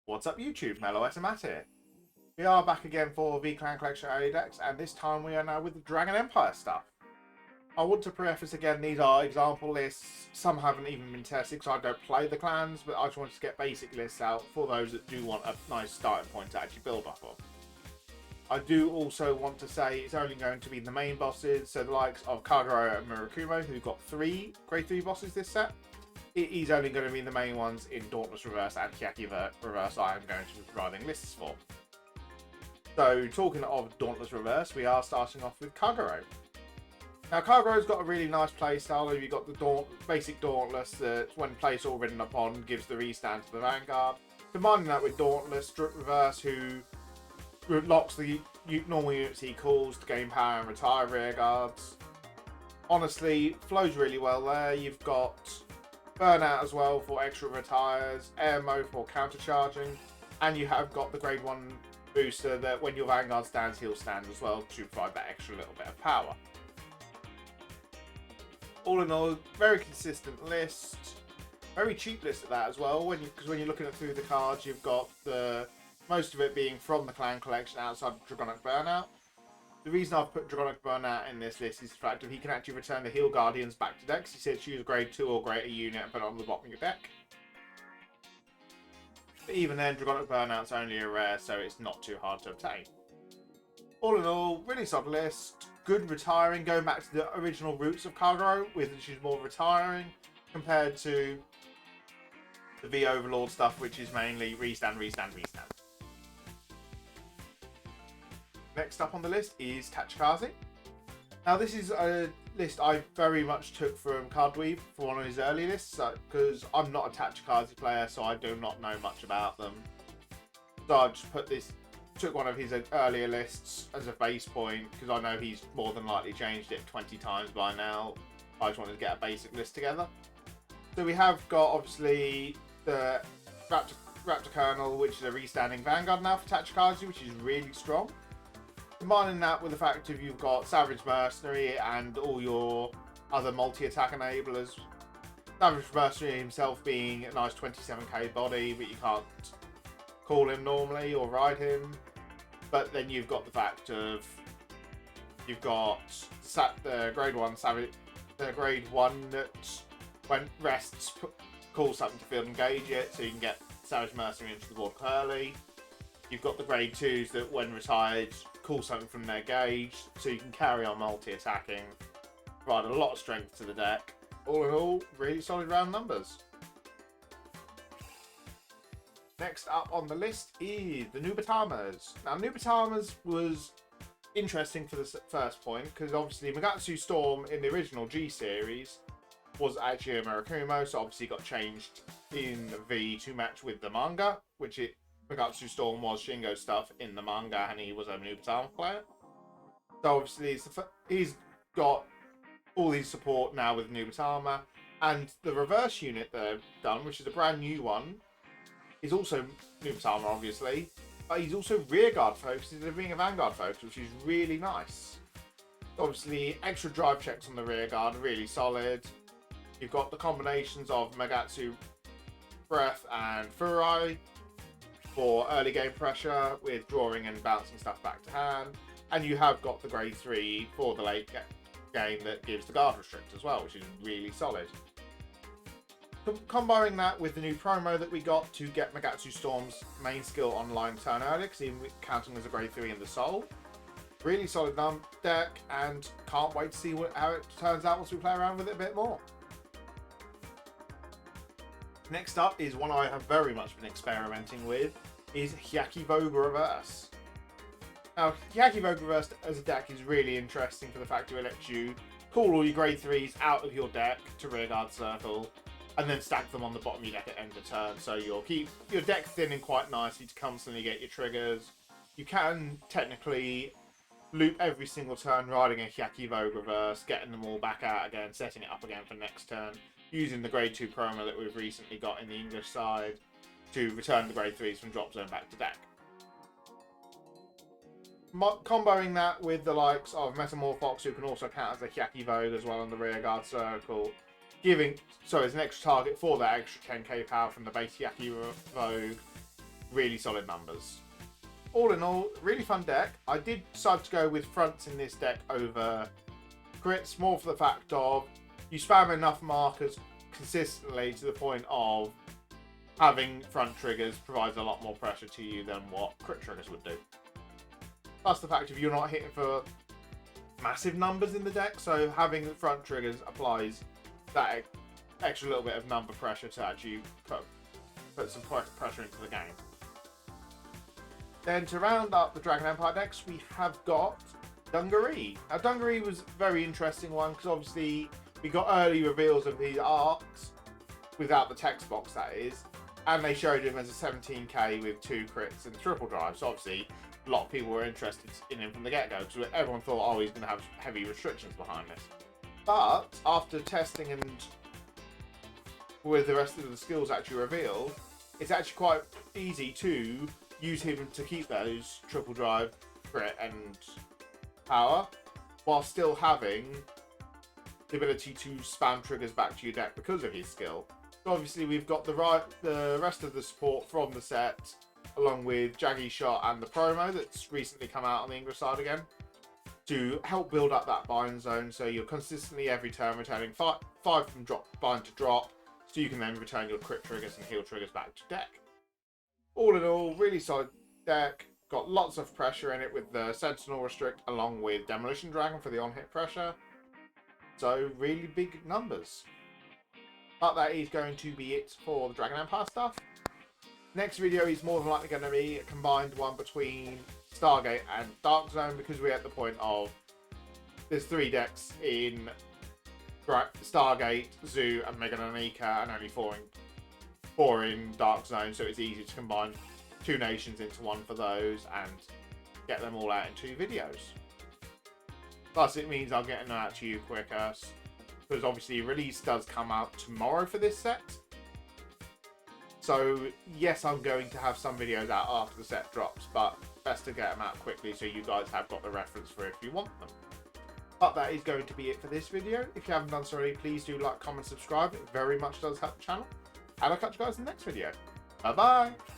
What's up YouTube, Mellow SMAT here. We are back again for the Clan Collection early decks, and this time we are now with the Dragon Empire stuff. I want to preface again, these are example lists. Some haven't even been tested because I don't play the clans, but I just wanted to get basic lists out for those that do want a nice starting point to actually build off of. I do also want to say it's only going to be the main bosses, so the likes of Cairo and Murakumo, who've got 3 grade 3 bosses this set. It is only going to be the main ones in Dauntless Reverse and Yakivoga Reverse I am going to be providing lists for. So, talking of Dauntless Reverse, we are starting off with Cairo. Now, Cairo's got a really nice playstyle. You've got the basic Dauntless that, when placed or ridden upon, gives the restand to the Vanguard. Combining that with Dauntless Reverse, who locks the normal units he calls to gain power and retire rear guards. Honestly, flows really well there. You've got Burnout as well for extra retires, air mode for counter charging, and you have got the grade 1 booster that when your Vanguard stands, he'll stand as well to provide that extra little bit of power. All in all, very consistent list, very cheap list at that as well, because when you're looking at through the cards, you've got most of it being from the Clan Collection outside of Dragonic Burnout. The reason I've put Dragonic Burnout in this list is the fact that he can actually return the Heal Guardians back to decks. He says choose a grade 2 or greater unit and put it on the bottom of your deck. But even then, Dragonic Burnout's only a rare, so it's not too hard to obtain. All in all, really solid list. Good retiring, going back to the original roots of Cairo, which is more retiring, compared to the V Overlord stuff, which is mainly restand, restand, restand. Next up on the list is Tachycarzi. Now this is a list I very much took from Cardweave for one of his early lists, because I'm not a Tachycarzi player, so I do not know much about them. So I just took one of his earlier lists as a base point, because I know he's more than likely changed it 20 times by now. I just wanted to get a basic list together. So we have got obviously the Raptor Colonel, which is a restanding Vanguard now for Tachycarzi, which is really strong. Combining that with the fact that you've got Savage Mercenary and all your other multi-attack enablers. Savage Mercenary himself being a nice 27k body, but you can't call him normally or ride him. But then you've got the fact of you've got the grade 1 Savage, the grade 1 that when rests calls something to field engage it, so you can get Savage Mercenary into the board early. You've got the grade 2s that when retired call something from their gauge, so you can carry on multi-attacking, provide a lot of strength to the deck. All in all, really solid round numbers. Next up on the list is the Nubattamas. Now Nubattamas was interesting for the first point, because obviously Magatsu Storm in the original G series was actually a Murakumo, so obviously got changed in V to match with the manga, which Magatsu Storm was Shingo stuff in the manga, and he was a Nubattama player. So obviously he's got all his support now with Nubattama, and the reverse unit they've done, which is a brand new one, is also Nubattama obviously, but he's also rearguard focused instead of being a Vanguard focus, which is really nice. Obviously extra drive checks on the rearguard are really solid. You've got the combinations of Magatsu Breath and Furai for early game pressure with drawing and bouncing stuff back to hand, and you have got the grade 3 for the late game that gives the guard restrict as well, which is really solid. Combining that with the new promo that we got to get Magatsu Storm's main skill online turn early, because even counting as a grade 3 in the soul. Really solid deck, and can't wait to see how it turns out once we play around with it a bit more. Next up is one I have very much been experimenting with, is Yakivoga Reverse. Now, Yakivoga Reverse as a deck is really interesting for the fact that it lets you call all your grade 3s out of your deck to rearguard circle, and then stack them on the bottom of your deck at end of turn, so you'll keep your deck thinning quite nicely to constantly get your triggers. You can technically loop every single turn riding a Yakivoga Reverse, getting them all back out again, setting it up again for next turn, using the grade 2 promo that we've recently got in the English side to return the grade 3s from drop zone back to deck. Comboing that with the likes of Metamorphox, who can also count as a Yakivoga as well on the rearguard circle, so as an extra target for that extra 10k power from the base Yakivoga, really solid numbers. All in all, really fun deck. I did decide to go with fronts in this deck over crits, more for the fact of you spam enough markers consistently to the point of having front triggers provides a lot more pressure to you than what crit triggers would do. Plus the fact if you're not hitting for massive numbers in the deck, so having the front triggers applies that extra little bit of number pressure to actually put some pressure into the game. Then to round up the Dragon Empire decks, we have got Dungaree. Now Dungaree was a very interesting one because obviously we got early reveals of these arcs without the text box, that is, and they showed him as a 17k with 2 crits and triple drive. So obviously a lot of people were interested in him from the get-go because everyone thought, oh, he's going to have heavy restrictions behind this. But after testing and with the rest of the skills actually revealed, it's actually quite easy to use him to keep those triple drive, crit and power while still having the ability to spam triggers back to your deck because of his skill. So obviously we've got the rest of the support from the set, along with Jaggy Shot and the promo that's recently come out on the English side again, to help build up that bind zone so you're consistently every turn returning 5 from bind to drop, so you can then return your crit triggers and heal triggers back to deck. All in all, really solid deck. Got lots of pressure in it with the Sentinel Restrict along with Demolition Dragon for the on-hit pressure. So really big numbers. But that is going to be it for the Dragon Empire stuff. Next video is more than likely going to be a combined one between Stargate and Dark Zone because we're at the point of there's 3 decks in Stargate, Zoo and Mega Nanika and only 4 in Dark Zone, so it's easy to combine 2 nations into one for those and get them all out in 2 videos. Plus it means I'll get them out to you quicker because obviously release does come out tomorrow for this set. So yes, I'm going to have some videos out after the set drops, but best to get them out quickly so you guys have got the reference for it if you want them. But that is going to be it for this video. If you haven't done so already, please do like, comment, subscribe. It very much does help the channel. And I'll catch you guys in the next video. Bye bye!